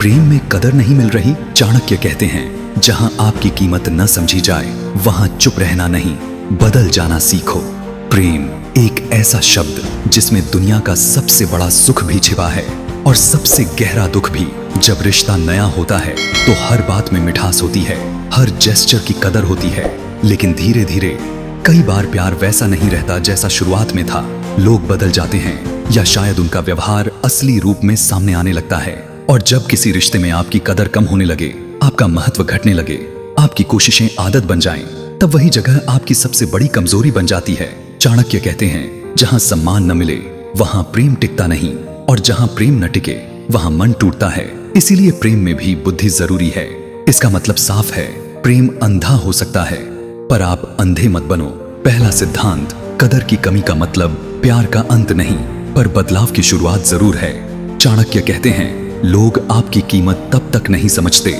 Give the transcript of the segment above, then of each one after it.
प्रेम में कदर नहीं मिल रही? चाणक्य कहते हैं, जहां आपकी कीमत न समझी जाए वहां चुप रहना नहीं, बदल जाना सीखो। प्रेम एक ऐसा शब्द जिसमें दुनिया का सबसे बड़ा सुख भी छिपा है और सबसे गहरा दुख भी। जब रिश्ता नया होता है तो हर बात में मिठास होती है, हर जेस्चर की कदर होती है, लेकिन धीरे धीरे कई बार प्यार वैसा नहीं रहता जैसा शुरुआत में था। लोग बदल जाते हैं या शायद उनका व्यवहार असली रूप में सामने आने लगता है। और जब किसी रिश्ते में आपकी कदर कम होने लगे, आपका महत्व घटने लगे, आपकी कोशिशें आदत बन जाएं, तब वही जगह आपकी सबसे बड़ी कमजोरी बन जाती है। चाणक्य कहते हैं, जहां सम्मान न मिले वहां प्रेम टिकता नहीं, और जहां प्रेम न टिके वहां मन टूटता है। इसीलिए प्रेम में भी बुद्धि जरूरी है। इसका मतलब साफ है, प्रेम अंधा हो सकता है पर आप अंधे मत बनो। पहला सिद्धांत, कदर की कमी का मतलब प्यार का अंत नहीं पर बदलाव की शुरुआत जरूर है। चाणक्य कहते हैं, लोग आपकी कीमत तब तक नहीं समझते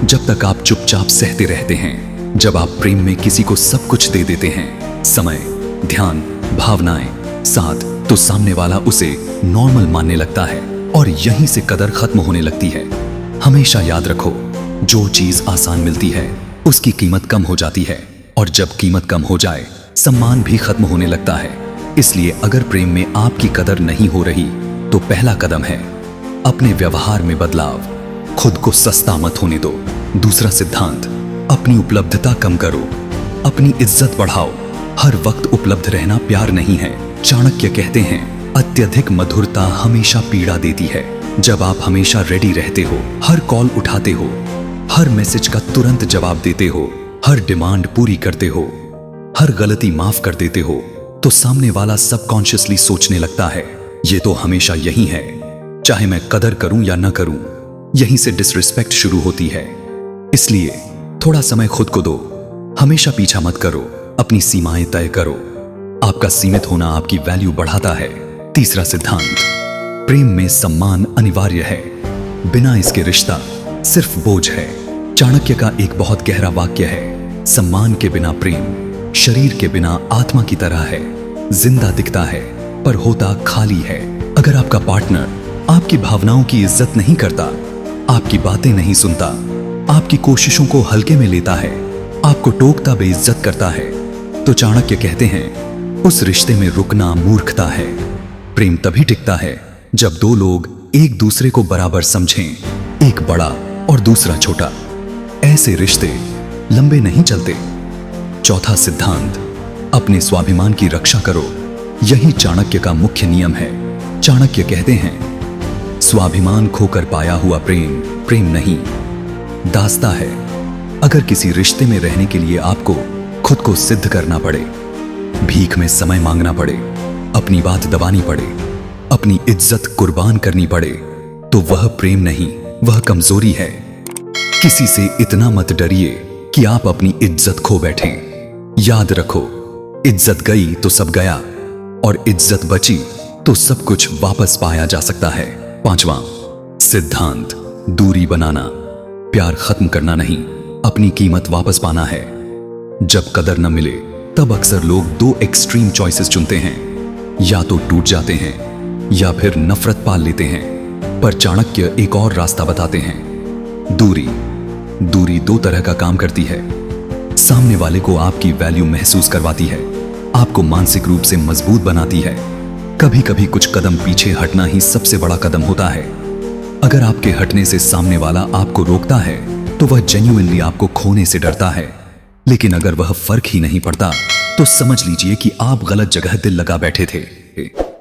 जब तक आप चुपचाप सहते रहते हैं। जब आप प्रेम में किसी को सब कुछ दे देते हैं, समय, ध्यान, भावनाएं, साथ, तो सामने वाला उसे नॉर्मल मानने लगता है और यहीं से कदर खत्म होने लगती है। हमेशा याद रखो, जो चीज आसान मिलती है उसकी कीमत कम हो जाती है, और जब कीमत कम हो जाए सम्मान भी खत्म होने लगता है। इसलिए अगर प्रेम में आपकी कदर नहीं हो रही तो पहला कदम है अपने व्यवहार में बदलाव। खुद को सस्ता मत होने दो। दूसरा सिद्धांत, अपनी उपलब्धता कम करो, अपनी इज्जत बढ़ाओ। हर वक्त उपलब्ध रहना प्यार नहीं है। चाणक्य कहते हैं, अत्यधिक मधुरता हमेशा पीड़ा देती है। जब आप हमेशा रेडी रहते हो, हर कॉल उठाते हो, हर मैसेज का तुरंत जवाब देते हो, हर डिमांड पूरी करते हो, हर गलती माफ कर देते हो, तो सामने वाला सबकॉन्शियसली सोचने लगता है, ये तो हमेशा यही है, चाहे मैं कदर करूं या न करूं। यहीं से डिसरिस्पेक्ट शुरू होती है। इसलिए थोड़ा समय खुद को दो, हमेशा पीछा मत करो, अपनी सीमाएं तय करो। आपका सीमित होना आपकी वैल्यू बढ़ाता है। तीसरा सिद्धांत, प्रेम में सम्मान अनिवार्य है, बिना इसके रिश्ता सिर्फ बोझ है। चाणक्य का एक बहुत गहरा वाक्य है, सम्मान के बिना प्रेम शरीर के बिना आत्मा की तरह है, जिंदा दिखता है पर होता खाली है। अगर आपका पार्टनर आपकी भावनाओं की इज्जत नहीं करता, आपकी बातें नहीं सुनता, आपकी कोशिशों को हल्के में लेता है, आपको टोकता बेइज्जत करता है, तो चाणक्य कहते हैं, उस रिश्ते में रुकना मूर्खता है। प्रेम तभी टिकता है जब दो लोग एक दूसरे को बराबर समझें, एक बड़ा और दूसरा छोटा। ऐसे रिश्ते लंबे नहीं चलते। चौथा सिद्धांत, अपने स्वाभिमान की रक्षा करो। यही चाणक्य का मुख्य नियम है। चाणक्य कहते हैं, स्वाभिमान खोकर पाया हुआ प्रेम प्रेम नहीं, दास्ता है। अगर किसी रिश्ते में रहने के लिए आपको खुद को सिद्ध करना पड़े, भीख में समय मांगना पड़े, अपनी बात दबानी पड़े, अपनी इज्जत कुर्बान करनी पड़े, तो वह प्रेम नहीं, वह कमजोरी है। किसी से इतना मत डरिए कि आप अपनी इज्जत खो बैठें। याद रखो, इज्जत गई तो सब गया, और इज्जत बची तो सब कुछ वापस पाया जा सकता है। पांचवां सिद्धांत, दूरी बनाना, प्यार खत्म करना नहीं, अपनी कीमत वापस पाना है। जब कदर न मिले तब अक्सर लोग दो एक्सट्रीम चॉइसेस चुनते हैं, या तो टूट जाते हैं या फिर नफरत पाल लेते हैं। पर चाणक्य एक और रास्ता बताते हैं, दूरी दो तरह का काम करती है। सामने वाले को आपकी वैल्यू महसूस करवाती है, आपको मानसिक रूप से मजबूत बनाती है। कभी कभी कुछ कदम पीछे हटना ही सबसे बड़ा कदम होता है। अगर आपके हटने से सामने वाला आपको रोकता है तो वह जेन्युइनली आपको खोने से डरता है, लेकिन अगर वह फर्क ही नहीं पड़ता तो समझ लीजिए कि आप गलत जगह दिल लगा बैठे थे।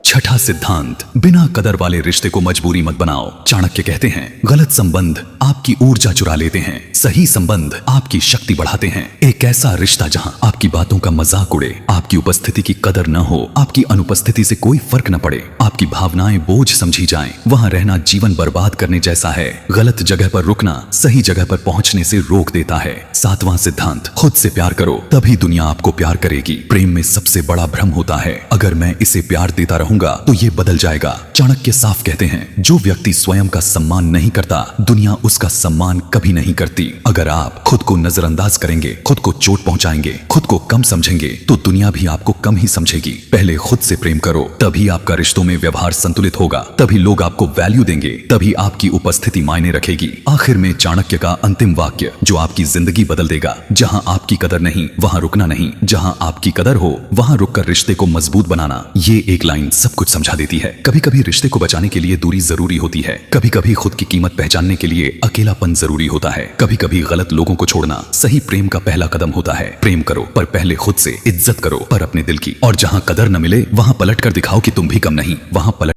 छठा सिद्धांत, बिना कदर वाले रिश्ते को मजबूरी मत बनाओ। चाणक्य कहते हैं, गलत संबंध आपकी ऊर्जा चुरा लेते हैं, सही संबंध आपकी शक्ति बढ़ाते हैं। एक ऐसा रिश्ता जहां आपकी बातों का मजाक उड़े, आपकी उपस्थिति की कदर न हो, आपकी अनुपस्थिति से कोई फर्क न पड़े, आपकी भावनाएं बोझ समझी जाएं, वहां रहना जीवन बर्बाद करने जैसा है। गलत जगह पर रुकना सही जगह पर पहुंचने से रोक देता है। सातवां सिद्धांत, खुद से प्यार करो, तभी दुनिया आपको प्यार करेगी। प्रेम में सबसे बड़ा भ्रम होता है, अगर मैं इसे प्यार देता रहूंगा तो ये बदल जाएगा। चाणक्य साफ कहते हैं, जो व्यक्ति स्वयं का सम्मान नहीं करता, दुनिया उसका उसका सम्मान कभी नहीं करती। अगर आप खुद को नजरअंदाज करेंगे, खुद को चोट पहुंचाएंगे, खुद को कम समझेंगे, तो दुनिया भी आपको कम ही समझेगी। पहले खुद से प्रेम करो, तभी आपका रिश्तों में व्यवहार संतुलित होगा, तभी लोग आपको वैल्यू देंगे, तभी आपकी उपस्थिति मायने रखेगी। आखिर में चाणक्य का अंतिम वाक्य जो आपकी जिंदगी बदल देगा, जहां आपकी कदर नहीं वहां रुकना नहीं, जहां आपकी कदर हो वहां रुककर रिश्ते को मजबूत बनाना। ये एक लाइन सब कुछ समझा देती है। कभी कभी रिश्ते को बचाने के लिए दूरी जरूरी होती है, कभी कभी खुद की कीमत पहचानने के लिए अकेलापन जरूरी होता है, कभी कभी गलत लोगों को छोड़ना सही प्रेम का पहला कदम होता है। प्रेम करो पर पहले खुद से, इज्जत करो पर अपने दिल की, और जहां कदर न मिले वहां पलट कर दिखाओ कि तुम भी कम नहीं, वहां पलट